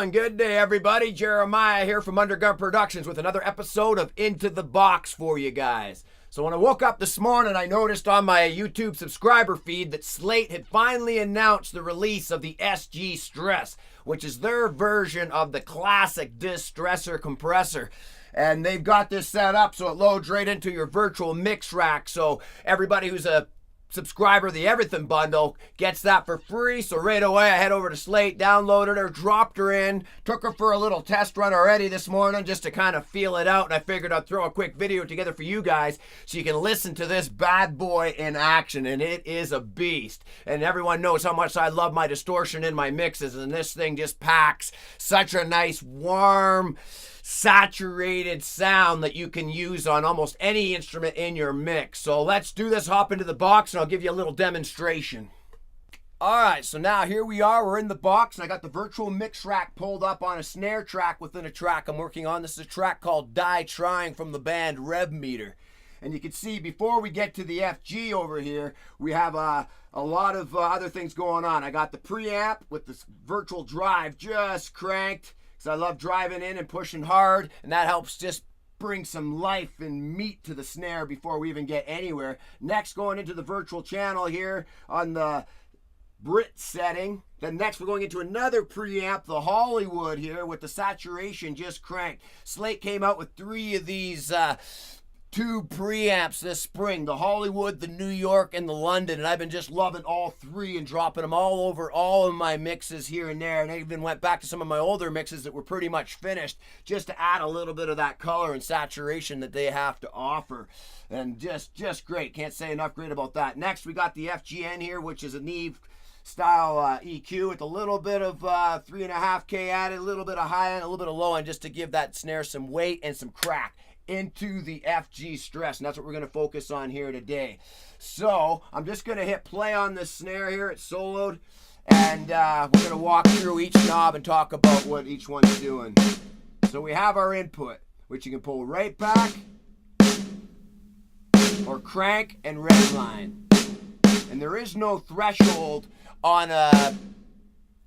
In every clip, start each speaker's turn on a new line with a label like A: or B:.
A: on? Good day, everybody. Jeremiah here from Undergun Productions with another episode of Into the Box for you guys. So when I woke up this morning, I noticed on my YouTube subscriber feed that Slate had finally announced the release of the FG-Stress, which is their version of the classic Distressor compressor. And they've got this set up so it loads right into your virtual mix rack. So everybody who's a subscriber of the Everything Bundle gets that for free. So right away I head over to Slate, downloaded her, dropped her in, took her for a little test run already this morning just to kind of feel it out, and I figured I'd throw a quick video together for you guys so you can listen to this bad boy in action, and it is a beast. And everyone knows how much I love my distortion in my mixes, and this thing just packs such a nice warm saturated sound that you can use on almost any instrument in your mix. So let's do this, hop into the box, and I'll give you a little demonstration. Alright, so now here we are, we're in the box, and I got the virtual mix rack pulled up on a snare track within a track I'm working on. This is a track called Die Trying from the band Rev Meter. And you can see before we get to the FG over here, we have a lot of other things going on. I got the preamp with this virtual drive just cranked, because I love driving in and pushing hard, and that helps just bring some life and meat to the snare before we even get anywhere. Next, going into the virtual channel here on the Brit setting. Then next, we're going into another preamp, the Hollywood here, with the saturation just cranked. Slate came out with 3 of these tube preamps this spring, the Hollywood, the New York, and the London, and I've been just loving all 3 and dropping them all over all of my mixes here and there, and I even went back to some of my older mixes that were pretty much finished just to add a little bit of that color and saturation that they have to offer, and just great. Can't say enough great about that. Next, we got the FGN here, which is a Neve style EQ with a little bit of 3.5K added, a little bit of high end, a little bit of low end, just to give that snare some weight and some crack into the FG-Stress, and that's what we're going to focus on here today. So I'm just going to hit play on this snare here. It's soloed, and we're going to walk through each knob and talk about what each one's doing. So we have our input, which you can pull right back or crank and redline, and there is no threshold on a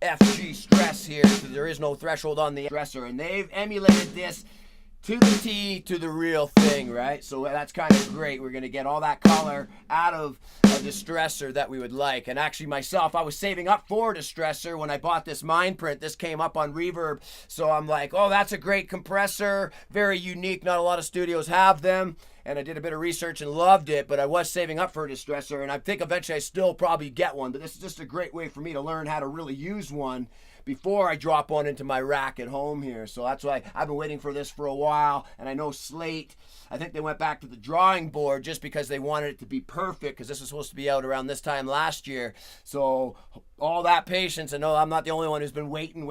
A: FG-Stress here, so there is no threshold on the Distressor, and they've emulated this to the T, to the real thing, right? So that's kind of great. We're going to get all that color out of a Distressor that we would like. And actually myself, I was saving up for a Distressor when I bought this Mind Print. This came up on Reverb. So I'm like, oh, that's a great compressor. Very unique. Not a lot of studios have them. And I did a bit of research and loved it, but I was saving up for a Distressor, and I think eventually I still probably get one. But this is just a great way for me to learn how to really use one before I drop one into my rack at home here. So that's why I've been waiting for this for a while. And I know Slate, I think they went back to the drawing board just because they wanted it to be perfect, because this was supposed to be out around this time last year. So all that patience, I know I'm not the only one who's been waiting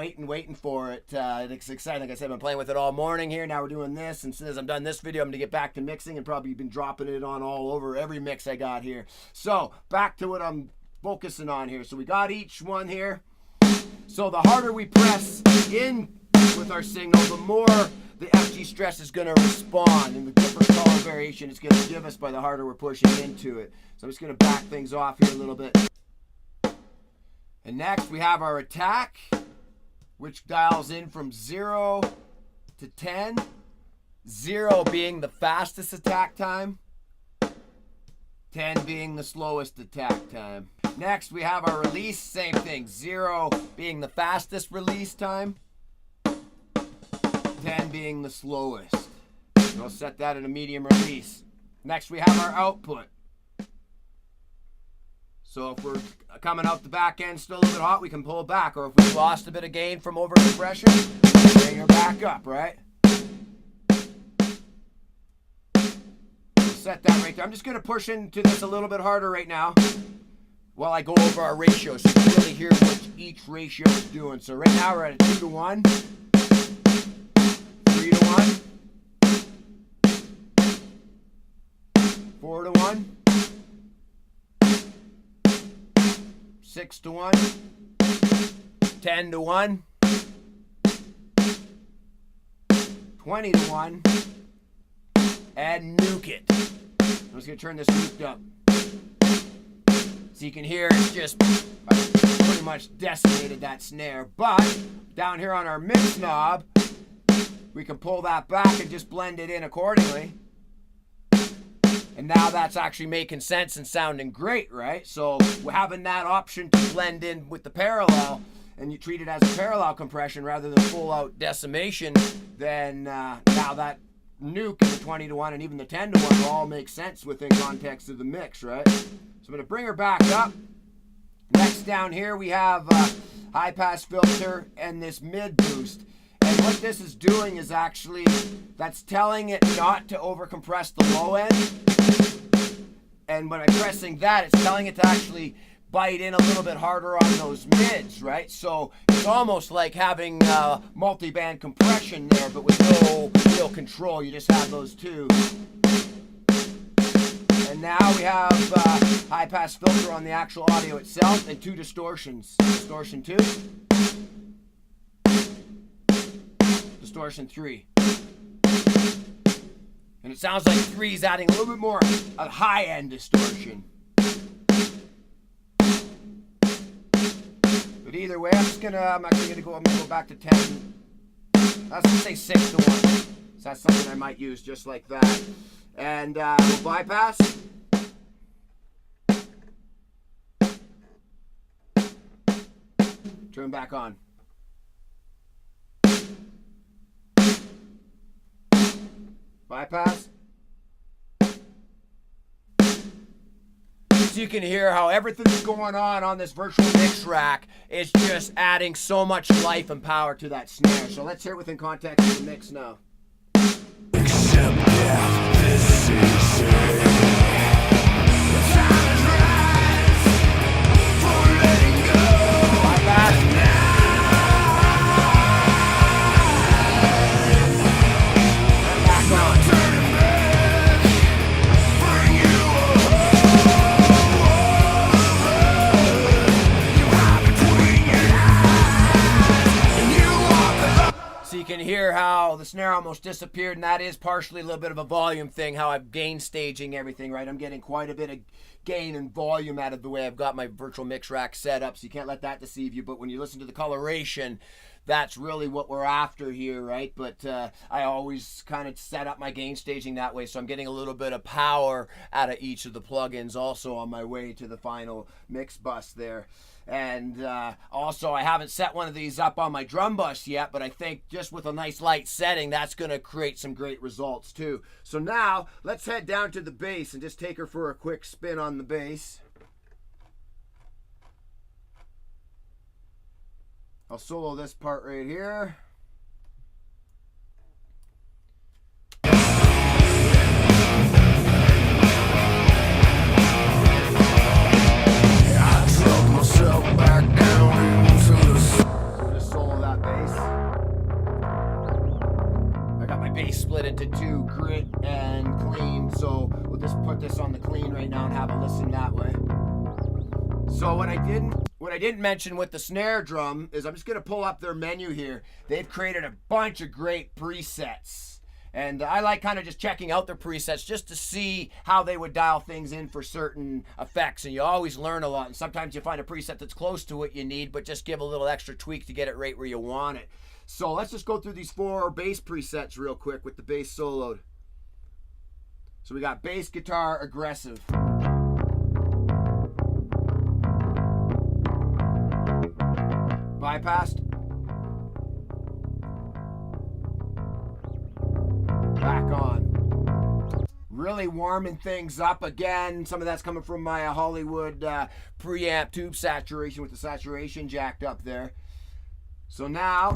A: for it. It's exciting. Like I said, I've been playing with it all morning here. Now we're doing this, and as soon as I'm done this video, I'm going to get back to mixing and probably been dropping it on all over every mix I got here. So back to what I'm focusing on here. So we got each one here. So the harder we press in with our signal, the more the FG-Stress is going to respond, and the different color variation it's going to give us by the harder we're pushing into it. So I'm just going to back things off here a little bit. And next we have our attack, which dials in from 0 to 10. 0 being the fastest attack time, 10 being the slowest attack time. Next, we have our release, same thing. 0 being the fastest release time, 10 being the slowest. So I'll set that in a medium release. Next, we have our output. So if we're coming out the back end still a little bit hot, we can pull back. Or if we've lost a bit of gain from over compression, bring her back up, right? Set that right there. I'm just going to push into this a little bit harder right now while I go over our ratios so you can really hear what each ratio is doing. So right now we're at a 2 to 1, 3 to 1, 4 to 1, 6 to 1, 10 to 1, 20 to 1, and nuke it. I'm just going to turn this nuked up. So you can hear it's just pretty much decimated that snare. But down here on our mix knob, we can pull that back and just blend it in accordingly. And now that's actually making sense and sounding great, right? So having that option to blend in with the parallel, and you treat it as a parallel compression rather than full out decimation, then now that nuke and the 20-to-1 and even the 10-to-1 all make sense within context of the mix, right? So I'm going to bring her back up. Next down here we have high pass filter and this mid boost. And what this is doing is actually, that's telling it not to overcompress the low end. And when I'm pressing that, it's telling it to actually bite in a little bit harder on those mids, right? So it's almost like having multi-band compression there, but with no real control. You just have those two. And now we have high pass filter on the actual audio itself and two distortions. Distortion 2. Distortion 3. And it sounds like 3 is adding a little bit more of high-end distortion. But either way, I'm actually gonna go back to 10. Let's say 6-to-1. So that's something I might use just like that. And we'll bypass. Turn back on. Bypass. So you can hear how everything that's going on this virtual mix rack is just adding so much life and power to that snare. So let's hear it within context of the mix now.
B: Accept death, this is it. The time is right for letting go.
A: Bypass. So you can hear how the snare almost disappeared, and that is partially a little bit of a volume thing, how I'm gain staging everything, right? I'm getting quite a bit of gain and volume out of the way I've got my virtual mix rack set up, so you can't let that deceive you. But when you listen to the coloration, that's really what we're after here, right? But I always kind of set up my gain staging that way, so I'm getting a little bit of power out of each of the plugins also on my way to the final mix bus there. And also, I haven't set one of these up on my drum bus yet, but I think just with a nice light setting, that's going to create some great results too. So now, let's head down to the bass and just take her for a quick spin on the bass. I'll solo this part right here.
B: Back down into the
A: I'm just solo that bass. I got my bass split into 2, grit and clean, so we'll just put this on the clean right now and have a listen that way. So what I didn't mention with the snare drum is I'm just gonna pull up their menu here. They've created a bunch of great presets. And I like kind of just checking out their presets just to see how they would dial things in for certain effects. And you always learn a lot. And sometimes you find a preset that's close to what you need, but just give a little extra tweak to get it right where you want it. So let's just go through these 4 bass presets real quick with the bass soloed. So we got bass guitar aggressive. Bypassed. Back on. Really warming things up again. Some of that's coming from my Hollywood preamp tube saturation with the saturation jacked up there. So now,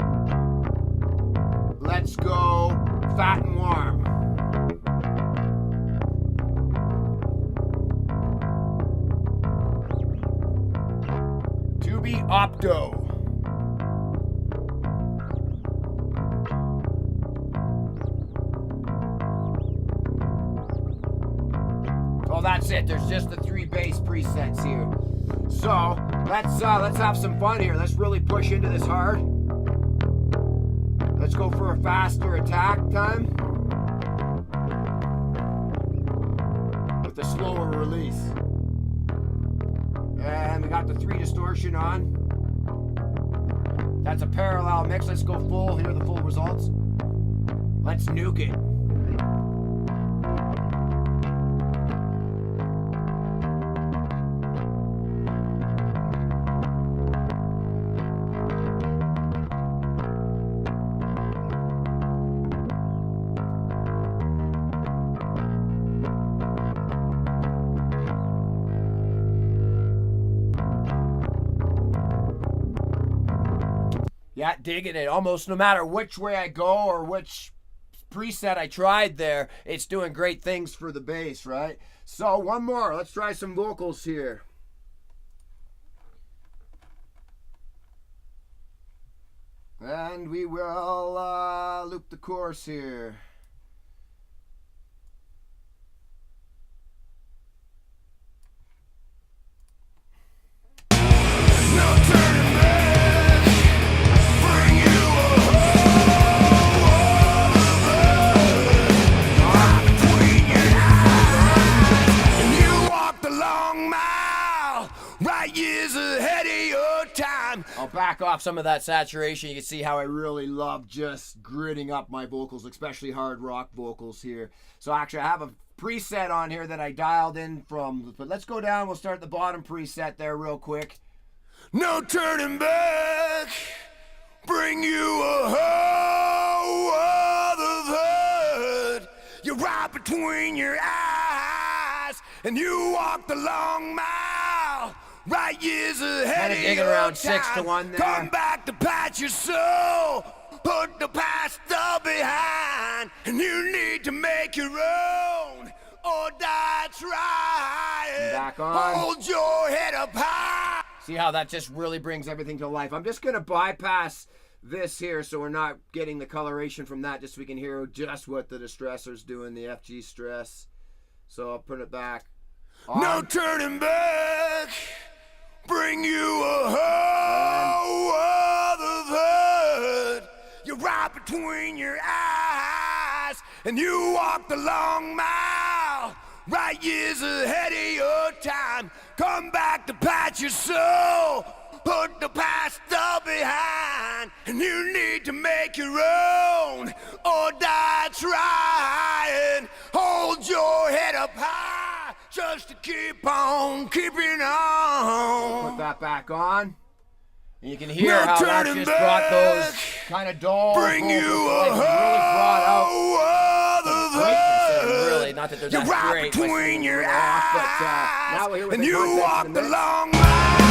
A: let's go fat and warm. Tubi Opto. Well, that's it. There's just the 3 bass presets here. So let's have some fun here. Let's really push into this hard. Let's go for a faster attack time with a slower release. And we got the 3 distortion on. That's a parallel mix. Let's go full. Here are the full results. Let's nuke it. Yeah, digging it. Almost no matter which way I go or which preset I tried there, it's doing great things for the bass, right? So one more. Let's try some vocals here. And we will loop the chorus here. I'll back off some of that saturation. You can see how I really love just gritting up my vocals, especially hard rock vocals here. So actually I have a preset on here that I dialed in from, but let's go down. We'll start the bottom preset there real quick.
B: No turning back, bring you a whole other hood. You're right between your eyes, and you walk the long mile. Right years ahead
A: Kind of digging around 6 to 1 there.
B: Come back to patch your soul. Put the past all behind, and you need to make your own or die trying.
A: Back on.
B: Hold your head up high.
A: See how that just really brings everything to life. I'm just going to bypass this here so we're not getting the coloration from that, just so we can hear just what the Distressor's doing, the FG-Stress. So I'll put it back on.
B: No turning back. Bring you a whole other hood. You're right between your eyes, and you walk the long mile. Right years ahead of your time. Come back to patch your soul. Put the past all behind, and you need to make your own or die trying. Hold your head up high just to keep on keeping on.
A: Put that back on. And you can hear how that just brought those kind of dull
B: Bring you a
A: really brought out
B: other
A: greatness. Really, not that they're
B: You're
A: that
B: right
A: great.
B: between your
A: Off,
B: eyes,
A: but now we're here with
B: and
A: the
B: you
A: context
B: walk
A: in
B: the
A: mix.
B: long mile.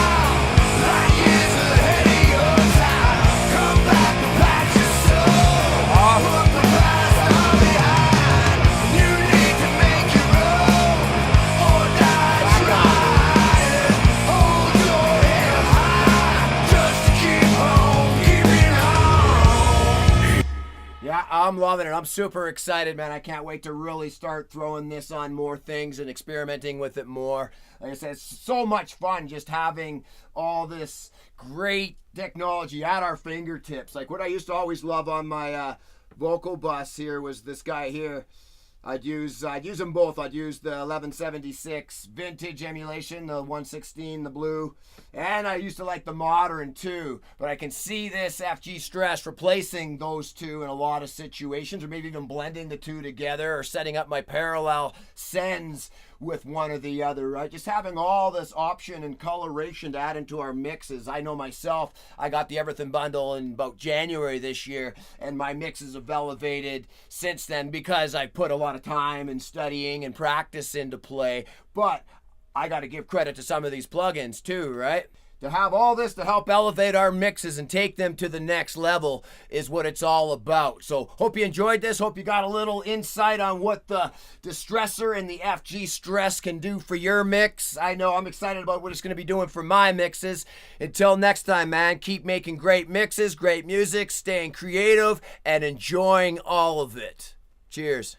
B: Right years ahead of your time. Come back to patch your soul. Put the past all behind. You need to make your own or die trying. Hold your head up high just to keep on keeping on.
A: Yeah, I'm loving it. I'm super excited, man. I can't wait to really start throwing this on more things and experimenting with it more. Like I said, it's so much fun just having all this great technology at our fingertips. Like what I used to always love on my vocal bus here was this guy here. I'd use them both. I'd use the 1176 vintage emulation, the 116, the blue, and I used to like the modern too. But I can see this FG-Stress replacing those two in a lot of situations, or maybe even blending the two together, or setting up my parallel sends with one or the other, right? Just having all this option and coloration to add into our mixes. I know myself, I got the Everything bundle in about January this year, and my mixes have elevated since then because I put a lot of time and studying and practice into play. But I got to give credit to some of these plugins too, right? To have all this to help elevate our mixes and take them to the next level is what it's all about. So hope you enjoyed this. Hope you got a little insight on what the Distressor and the FG-Stress can do for your mix. I know I'm excited about what it's going to be doing for my mixes. Until next time, man, keep making great mixes, great music, staying creative, and enjoying all of it. Cheers.